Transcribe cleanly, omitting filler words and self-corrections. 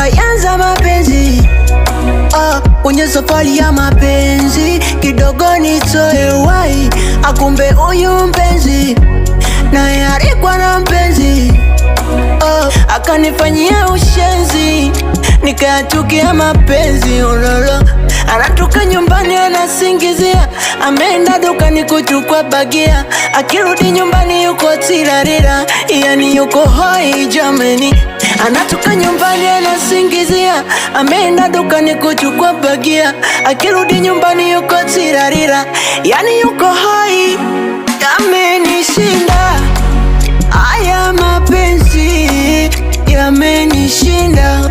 tukaanza mapenzi. Kwenye safari ya mapenzi kidogo nitoe uhai, akumbe huyu mpenzi naye alikuwa na mpenzi. Akanifanyia ushenzi, nikachukia mapenzi. Ololo, anatoka nyumbani anasingizia ameenda dukani kuchukua bagia, akirudi nyumbani yuko tirarira, yani yuko hoi jameni. Anatoka nyumbani anasingizia ameenda dukani kuchukua bagia, akirudi nyumbani yuko tirarira, yani yuko hoi. Yamenishinda haya mapenzi, yamenishinda.